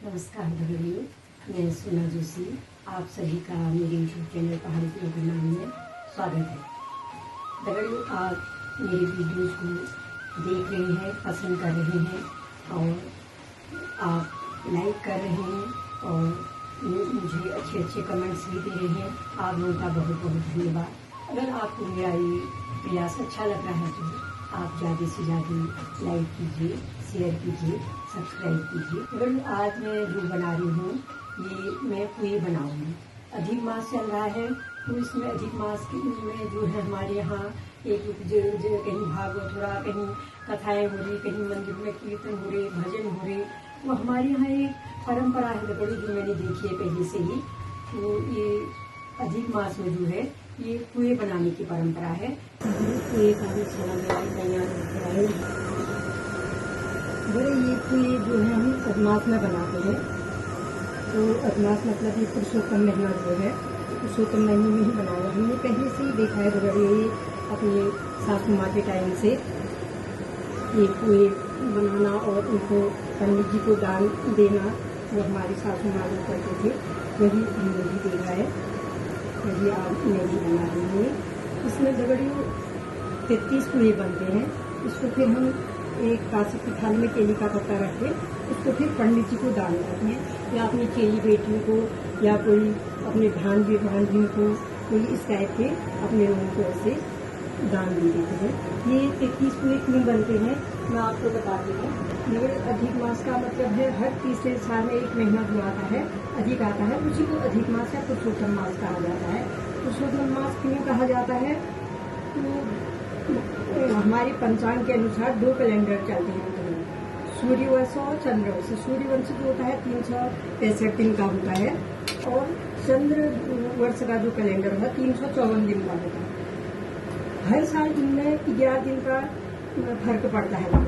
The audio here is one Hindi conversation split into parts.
नमस्कार दगड़ियों, मैं सोना जोशी। आप सभी का मेरे यूट्यूब चैनल पहाड़ी प्रोग्राम में स्वागत है। दगड़ियों, आप मेरे वीडियोज को देख रहे हैं, पसंद कर रहे हैं और आप लाइक कर रहे हैं और मुझे अच्छे अच्छे कमेंट्स भी दे रहे हैं। आप लोगों का बहुत बहुत धन्यवाद। अगर आपको मेरा ये प्रयास अच्छा लग रहा है तो आप ज़्यादा से ज़्यादा लाइक कीजिए, शेयर कीजिए, सब्सक्राइब कीजिए। अगर आज मैं जो बना रही हूँ ये मैं पुए बनाऊंगी। अधिक मास चल रहा है तो इसमें अधिक मास में जो है हमारे यहाँ एक कहीं भागवत हो रहा, कहीं कथाएं हो रही, कहीं मंदिर में कीर्तन हो रहे, भजन हो रहे। तो हमारे यहाँ एक परंपरा है बड़ी जो मैंने देखी है पहले से ही। तो ये अधिक मास में जो है ये पुए बनाने की परंपरा है। पुए का भी तैयार होता है। बड़े ये पुए जो है हम अदमास में बनाते हैं। तो अदमास मतलब ये पुरुषोत्तम महीना जो है, पुरुषोत्तम महीने में ही बनाया। हमने पहले से ही देखा है बड़े ये अपने सासू माँ के टाइम से ये पुए बनाना और उनको पंडित जी को दान देना, वो हमारी सासू माँ लोग करते थे। वही हमने भी देखा है, वही आज मैं भी बना रही हूँ। इसमें दगड़ियों 33 पुए बनते हैं। इसको फिर हम एक कांसे की थाली में केली का पत्ता रख के उसको फिर पंडित जी को दान करते हैं, या अपनी चेली बेटियों को, या कोई अपने भांजियों को, कोई इस टाइप के अपने लोगों को ऐसे दान दे देते हैं। ये 33 पुए क्यों बनते हैं मैं आपको बताती हूँ। मगर अधिक मास का मतलब है हर तीसरे साल में एक महीना जो आता है अधिक आता है, उसी को अधिक मास या पुरुषोत्तम मास कहा जाता है। पुरुषोत्तम मास क्यों कहा जाता है? तो हमारे पंचांग के अनुसार 2 कैलेंडर चलते हैं, सूर्यवंश और चंद्रवंश। सूर्यवंश जो होता है 365 दिन का होता है और चंद्र वर्ष का जो कैलेंडर होता है 354 दिन का होता है। हर साल इनमें 11 दिन का फर्क पड़ता है।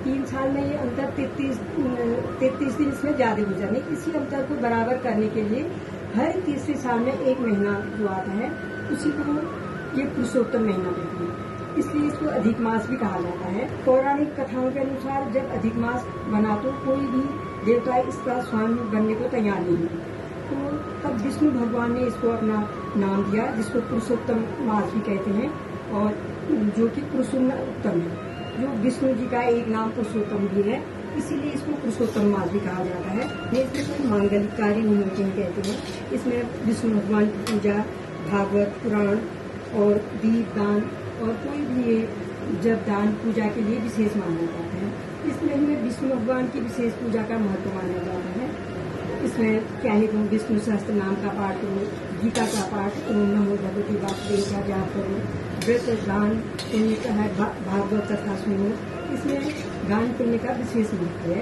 3 साल में ये अंतर 33 दिन इसमें ज्यादा हो जाने, इसी अंतर को बराबर करने के लिए हर तीसरे साल में एक महीना जो आता है उसी को ये पुरुषोत्तम महीना कहते हैं। इसलिए इसको अधिक मास भी कहा जाता है। पौराणिक कथाओं के अनुसार जब अधिक मास बना तो कोई भी देवता इसका स्वामी बनने को तैयार नहीं है, तो तब विष्णु भगवान ने इसको अपना नाम दिया, जिसको पुरुषोत्तम मास भी कहते हैं, और जो कि पुरुषोत्तम है। जो विष्णु जी का एक नाम पुरुषोत्तम भी है, इसीलिए इसको पुरुषोत्तम मास भी कहा जाता है। ये इसमें मांगलिक कार्य नहीं होते हैं कहते हैं। इसमें विष्णु भगवान की पूजा, भागवत पुराण और दीप दान और कोई भी जब दान पूजा के लिए विशेष माना जाता है। इस महीने विष्णु भगवान की विशेष पूजा का महत्व माना जाता है। इसमें चाहे तुम विष्णु सहस्त्र नाम का पाठ करो, गीता का पाठ, ओम नमो भगवते वासुदेव का जाप करो, व्रत दान पुण्य का है, भागवत कथा सुनो। इसमें दान पुण्य का विशेष महत्व है।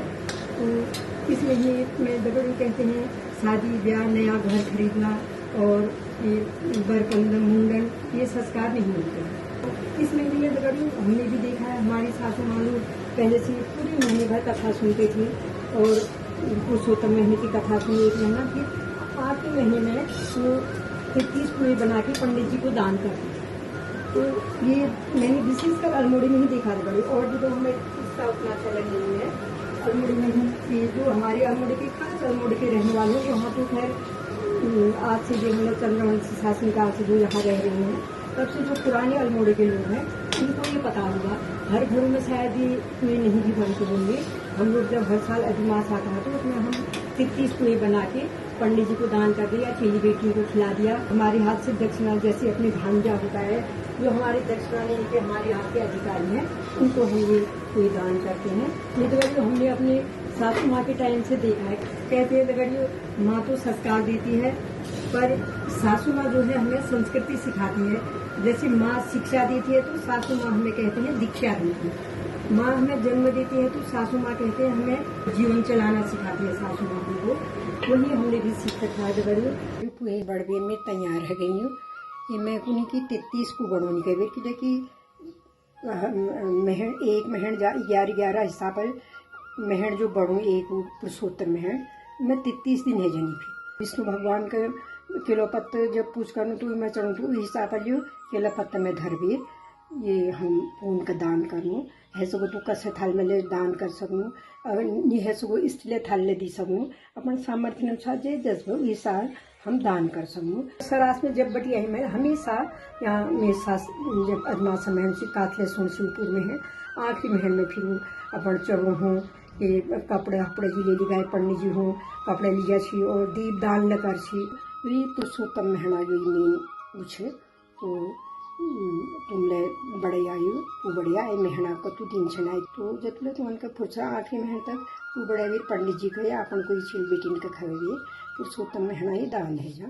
तो इस महीने में दगड़ू कहते हैं शादी ब्याह, नया घर खरीदना और ये बरकंदन मुंडन ये संस्कार नहीं होते। इस महीने में दगड़ू हमने भी देखा है, हमारी सासू माँ लोग पहले से पूरे महीने भर कथा सुनते थे और पुरुषोत्तम महीने की कथा सुनी एक महीना, फिर आखिरी महीने में वो 33 पुए बना के पंडित जी को दान करते थे। तो ये मैंने विशेषकर अल्मोड़ी में ही देखा था। और भी तो हमें इसका उतना चलन नहीं है। अल्मोड़ी में ही ये जो हमारे अल्मोड़ी के खास अल्मोड़ी के रहने वाले हैं, वहाँ तो खैर आज से जो मतलब चंद्रवंशी शासन काल से जो यहाँ रह रहे हैं, तब से जो पुराने अल्मोड़े के लोग हैं उनको ये पता होगा। हर घरों में शायद ये पुए नहीं भी बनते होंगे। हम लोग जब हर साल अधिमास आता है तो उसमें हम 33 पुए बना के पंडित जी को दान कर दिया, चेली बेटियों को खिला दिया। हमारे हाथ से दक्षिणा, जैसे अपने भांजा होता है, जो हमारे दक्षिणा लेने के हमारे हाथ के अधिकारी हैं, उनको हम ये पुए दान करते हैं। ये तो हमने अपने सासू माँ के टाइम से देखा है। कहते हैं दगड़ियों, माँ तो संस्कार देती है पर सासू माँ जो है हमें संस्कृति सिखाती है। जैसे माँ शिक्षा देती है तो सासू माँ हमें कहते हैं दीक्षा देती है। माँ हमें जन्म देती है तो सासू माँ कहते हैं हमें जीवन चलाना सिखाती है सासू माँ को। वही हमने भी सीख रखा है दगड़ियों। पुए बड़बे में तैयार रह गई हूँ। ये मैं कुनी की 33 को बड़ोनी के बेर की देखी महण, एक महण 11 हिस्सा पर महण जो बड़ो एक पुरुषोत्तम महण मैं 33 दिन है जनी फिर विष्णु भगवान के केलो पत्ते जब पूछ करूँ तो मैं चढ़ू तो हिस्सा पर जो केला पत्ता में धर भी ये हम पून का दान करूँ है सगो तो कसे थाल में ले दान कर सकूँ और ये है सगो स्टील थाल ले दी सकूँ अपन सामर्थ्य अनुसार जे जज्बो ये साल हम दान कर सकूँ। सरास में जब बटी आई मैं हमेशा यहाँ मेरे सास जब अदमा समय से काथले सुन शिवपुर में है आखिरी महल में फिर अपन चढ़ो हूँ ये कपड़े वपड़े जी ले गाय पढ़ने जी हूँ कपड़े लिया छी और दीप दान न कर छी ये पुरुषोत्तम महना जो मेन पूछे तो तुमने बड़े आयु तू बढ़िया है मेहना को तू टेंशन आई तो जतले तो उनका फुर्सा आखिरी महन तक तू बड़े वीर पंडित जी कहे अपन कोई चिल बेटिन का खवे पुरुषोत्तम महना ही दान है जा।